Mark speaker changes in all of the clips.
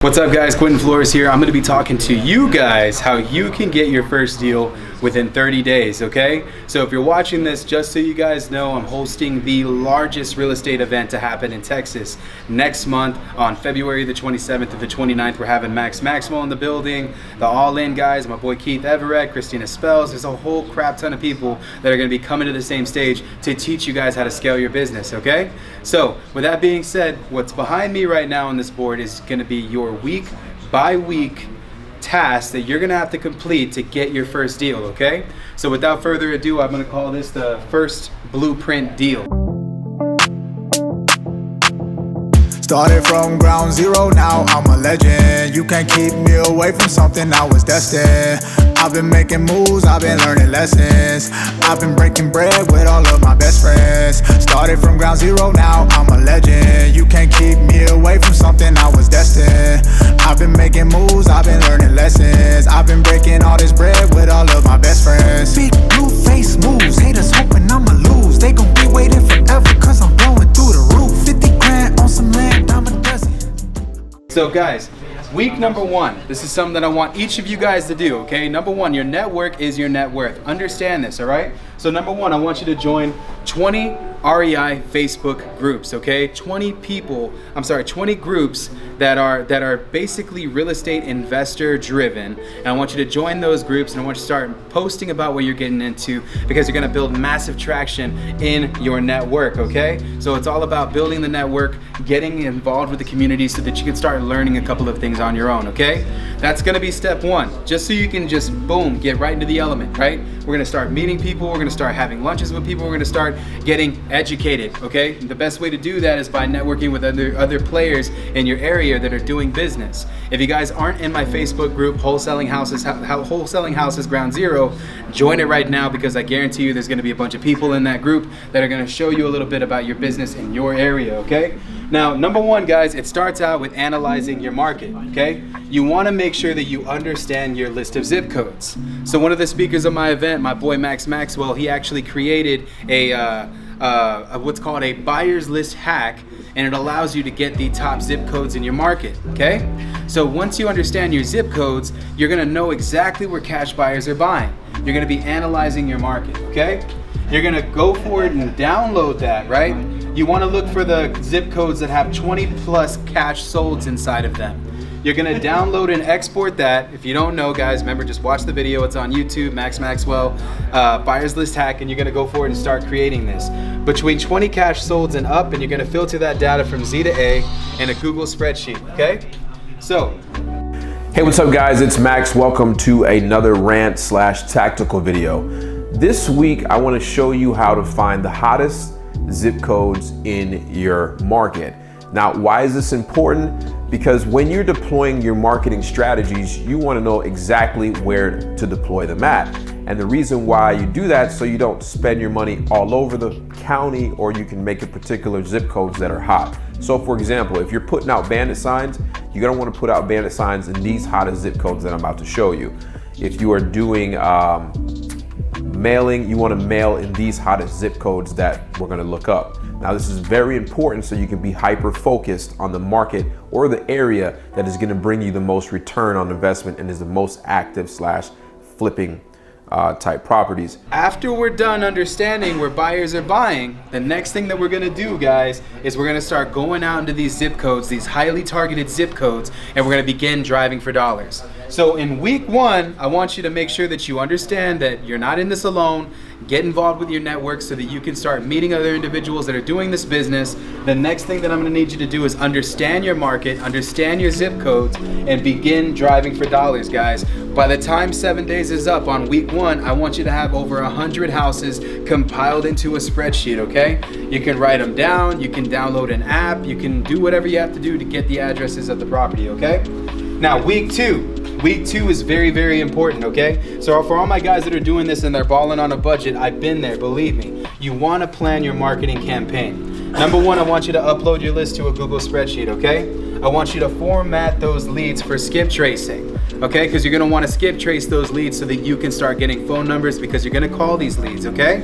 Speaker 1: What's up guys, Quentin Flores here. I'm going to be talking to you guys how you can get your first deal within 30 days, okay? So if you're watching this, just so you guys know, I'm hosting the largest real estate event to happen in Texas next month on February the 27th to the 29th. We're having Max Maxwell in the building, the All In guys, my boy Keith Everett, Christina Spells. There's a whole crap ton of people that are going to be coming to the same stage to teach you guys how to scale your business, okay? So with that being said, what's behind me right now on this board is going to be your week by week tasks that you're gonna have to complete to get your first deal, okay? So without further ado, I'm gonna call this the first blueprint deal.
Speaker 2: Started from ground zero, now I'm a legend. You can't keep me away from something I was destined. I've been making moves, I've been learning lessons. I've been breaking bread with all of my best friends. Started from ground zero, now I'm a legend. You can't keep me away from something I was destined. I've been making moves, I've been learning lessons. I've been breaking all this bread with all of my best friends. Big blue face moves, haters hoping I'ma lose. They gon' be waiting forever cause I'm blowing through the roof. 50 grand on some land, I'm a dozen.
Speaker 1: So guys, week number one, this is something that I want each of you guys to do, okay? Number one, your network is your net worth. Understand this, all right? So number one, I want you to join 20 REI Facebook groups, okay? 20 groups that are basically real estate investor driven. And I want you to join those groups and I want you to start posting about what you're getting into because you're gonna build massive traction in your network, okay? So it's all about building the network, getting involved with the community so that you can start learning a couple of things on your own, okay? That's gonna be step one, just so you can just boom, get right into the element, right? We're gonna start meeting people, we're gonna start having lunches with people, we're gonna start getting educated, okay? And the best way to do that is by networking with other players in your area that are doing business. If you guys aren't in my Facebook group, Wholesaling Houses Ground Zero, join it right now because I guarantee you there's gonna be a bunch of people in that group that are gonna show you a little bit about your business in your area, okay? Now, number one, guys, it starts out with analyzing your market, okay? You wanna make sure that you understand your list of zip codes. So one of the speakers of my event, my boy Max Maxwell, he actually created what's called a buyer's list hack, and it allows you to get the top zip codes in your market, okay? So once you understand your zip codes, you're gonna know exactly where cash buyers are buying. You're gonna be analyzing your market, okay? You're gonna go for it and download that, right? You wanna look for the zip codes that have 20 plus cash solds inside of them. You're gonna download and export that. If you don't know, guys, remember, just watch the video. It's on YouTube, Max Maxwell, buyer's list hack, and you're gonna go forward and start creating this. Between 20 cash solds and up, and you're gonna filter that data from Z to A in a Google spreadsheet, okay? So.
Speaker 3: Hey, what's up guys? It's Max. Welcome to another rant/tactical video. This week, I wanna show you how to find the hottest zip codes in your market. Now, why is this important? Because when you're deploying your marketing strategies, you want to know exactly where to deploy them at. And the reason why you do that, so you don't spend your money all over the county, or you can make a particular zip codes that are hot. So for example, if you're putting out bandit signs, you're gonna want to put out bandit signs in these hottest zip codes that I'm about to show you. If you are doing mailing, you want to mail in these hottest zip codes that we're going to look up. Now this is very important so you can be hyper focused on the market or the area that is going to bring you the most return on investment and is the most active / flipping type properties.
Speaker 1: After we're done understanding where buyers are buying, the next thing that we're gonna do, guys, is we're gonna start going out into these zip codes, these highly targeted zip codes, and we're gonna begin driving for dollars. So in week one, I want you to make sure that you understand that you're not in this alone. Get involved with your network so that you can start meeting other individuals that are doing this business. The next thing that I'm gonna need you to do is understand your market, understand your zip codes, and begin driving for dollars, guys. By the time 7 days is up on week one, I want you to have over 100 houses compiled into a spreadsheet, okay? You can write them down, you can download an app, you can do whatever you have to do to get the addresses of the property, okay? Now, week two is very, very important, okay? So for all my guys that are doing this and they're balling on a budget, I've been there, believe me. You wanna plan your marketing campaign. Number one, I want you to upload your list to a Google spreadsheet, okay? I want you to format those leads for skip tracing, okay? Because you're gonna wanna skip trace those leads so that you can start getting phone numbers because you're gonna call these leads, okay?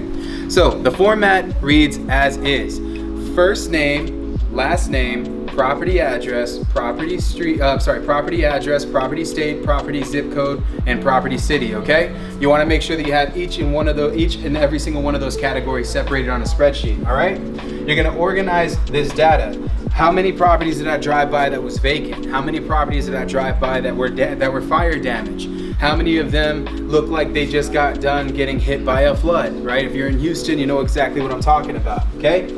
Speaker 1: So the format reads as is. First name, last name, property address, property address, property state, property zip code, and property city, okay? You wanna make sure that you have each and every single one of those categories separated on a spreadsheet, all right? You're gonna organize this data. How many properties did I drive by that was vacant? How many properties did I drive by that were fire damage? How many of them look like they just got done getting hit by a flood, right? If you're in Houston, you know exactly what I'm talking about, okay?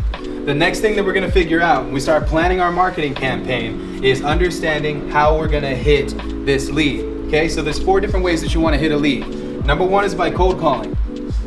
Speaker 1: The next thing that we're gonna figure out when we start planning our marketing campaign is understanding how we're gonna hit this lead, okay? So there's 4 different ways that you wanna hit a lead. Number 1 is by cold calling.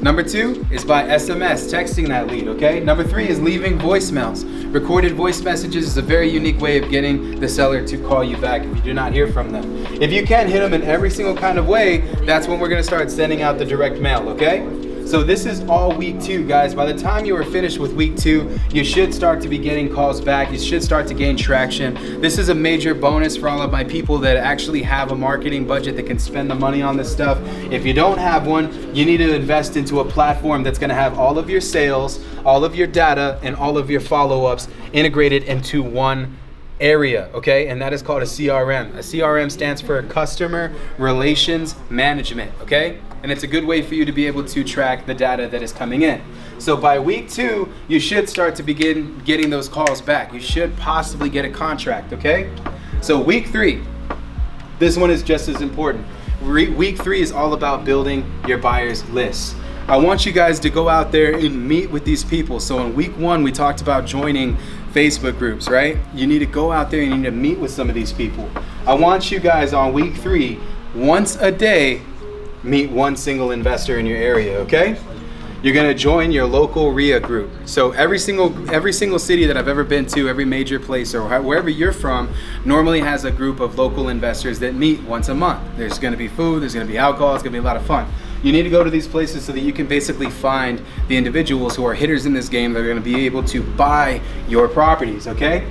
Speaker 1: Number 2 is by SMS, texting that lead, okay? Number 3 is leaving voicemails. Recorded voice messages is a very unique way of getting the seller to call you back if you do not hear from them. If you can hit them in every single kind of way, that's when we're gonna start sending out the direct mail, okay? So this is all week 2, guys. By the time you are finished with week 2, you should start to be getting calls back. You should start to gain traction. This is a major bonus for all of my people that actually have a marketing budget that can spend the money on this stuff. If you don't have one, you need to invest into a platform that's gonna have all of your sales, all of your data, and all of your follow-ups integrated into one area, okay? And that is called a CRM. A CRM stands for Customer Relations Management, okay? And it's a good way for you to be able to track the data that is coming in. So by week 2, you should start to begin getting those calls back. You should possibly get a contract, okay? So week 3, this one is just as important. Week 3 is all about building your buyers list. I want you guys to go out there and meet with these people. So in week 1, we talked about joining Facebook groups, right? You need to go out there and you need to meet with some of these people. I want you guys on week 3, once a day, meet one single investor in your area, okay? You're gonna join your local RIA group. So every single city that I've ever been to, every major place or wherever you're from, normally has a group of local investors that meet once a month. There's gonna be food, there's gonna be alcohol, it's gonna be a lot of fun. You need to go to these places so that you can basically find the individuals who are hitters in this game that are gonna be able to buy your properties, okay?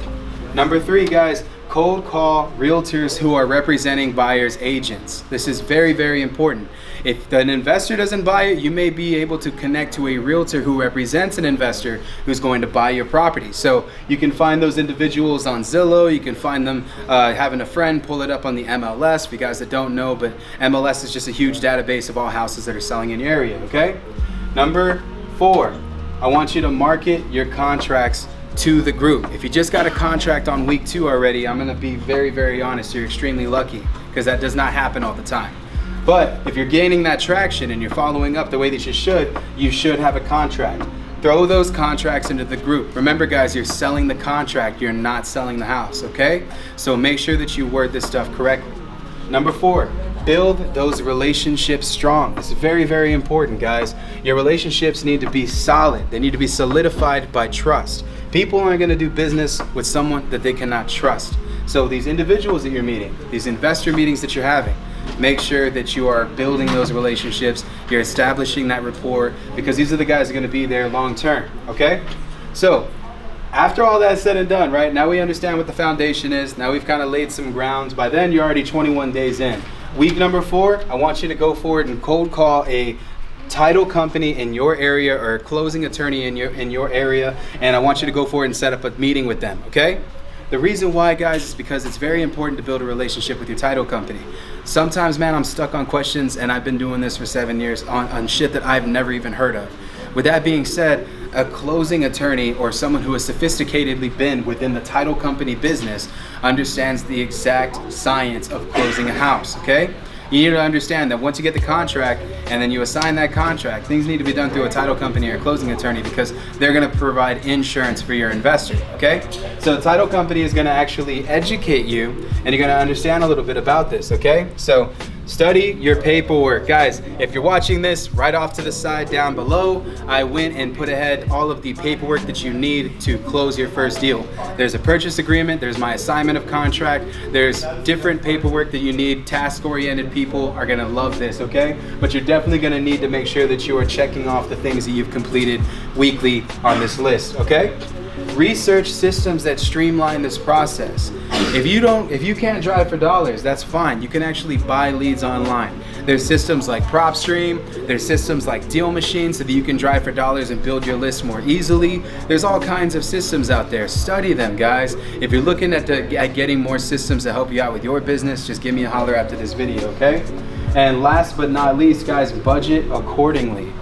Speaker 1: Number 3, guys, cold call realtors who are representing buyers' agents. This is very, very important. If an investor doesn't buy it, you may be able to connect to a realtor who represents an investor who's going to buy your property. So you can find those individuals on Zillow, you can find them having a friend pull it up on the MLS. For you guys that don't know, but MLS is just a huge database of all houses that are selling in your area, okay? Number 4, I want you to market your contracts to the group. If you just got a contract on week 2 already, I'm gonna be very, very honest, you're extremely lucky because that does not happen all the time. But if you're gaining that traction and you're following up the way that you should have a contract. Throw those contracts into the group. Remember guys, you're selling the contract, you're not selling the house, okay? So make sure that you word this stuff correctly. Number 4, build those relationships strong. This is very, very important, guys. Your relationships need to be solid. They need to be solidified by trust. People aren't gonna do business with someone that they cannot trust. So these individuals that you're meeting, these investor meetings that you're having, make sure that you are building those relationships, you're establishing that rapport, because these are the guys that are gonna be there long term, okay? So, after all that's said and done, right, now we understand what the foundation is, now we've kind of laid some grounds, by then you're already 21 days in. Week number 4, I want you to go forward and cold call a title company in your area or a closing attorney in your area, and I want you to go forward and set up a meeting with them, okay? The reason why, guys, is because it's very important to build a relationship with your title company. Sometimes, man, I'm stuck on questions, and I've been doing this for 7 years on shit that I've never even heard of. With that being said, a closing attorney or someone who has sophisticatedly been within the title company business understands the exact science of closing a house, okay? You need to understand that once you get the contract and then you assign that contract, things need to be done through a title company or a closing attorney because they're gonna provide insurance for your investor, okay? So the title company is gonna actually educate you and you're gonna understand a little bit about this, okay? So study your paperwork. Guys, if you're watching this, right off to the side down below, I went and put ahead all of the paperwork that you need to close your first deal. There's a purchase agreement, there's my assignment of contract, there's different paperwork that you need. Task-oriented people are gonna love this, okay? But you're definitely gonna need to make sure that you are checking off the things that you've completed weekly on this list, okay? Research systems that streamline this process. If you can't drive for dollars, that's fine. You can actually buy leads online. There's systems like PropStream, there's systems like Deal Machine so that you can drive for dollars and build your list more easily. There's all kinds of systems out there. Study them, guys. If you're looking at getting more systems to help you out with your business, just give me a holler after this video, okay? And last but not least, guys, budget accordingly.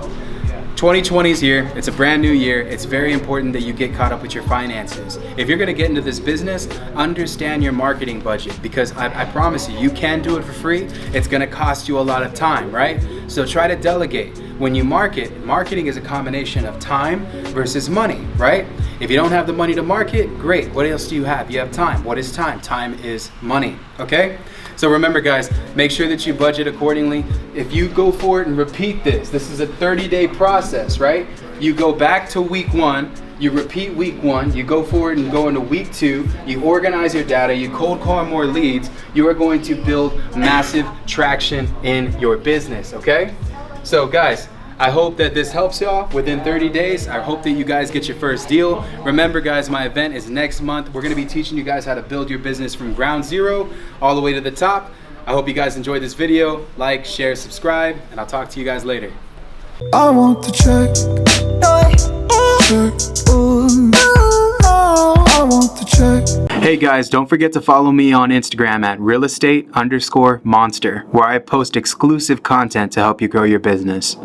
Speaker 1: 2020 is here. It's a brand new year. It's very important that you get caught up with your finances. If you're gonna get into this business, understand your marketing budget, because I promise you can do it for free. It's gonna cost you a lot of time, right? So try to delegate. When you marketing is a combination of time versus money, right? If you don't have the money to market, great. What else do you have? You have time. What is time? Time is money, okay? So remember, guys, make sure that you budget accordingly. If you go for it and repeat this is a 30-day process, right? You go back to week 1, you repeat week 1, you go forward and go into week 2, you organize your data, you cold call more leads, you are going to build massive traction in your business, okay? So guys, I hope that this helps y'all within 30 days. I hope that you guys get your first deal. Remember, guys, my event is next month. We're gonna be teaching you guys how to build your business from ground zero all the way to the top. I hope you guys enjoyed this video. Like, share, subscribe, and I'll talk to you guys later.
Speaker 2: I want the check. I want the check.
Speaker 1: Hey guys, don't forget to follow me on Instagram at realestate_monster, where I post exclusive content to help you grow your business.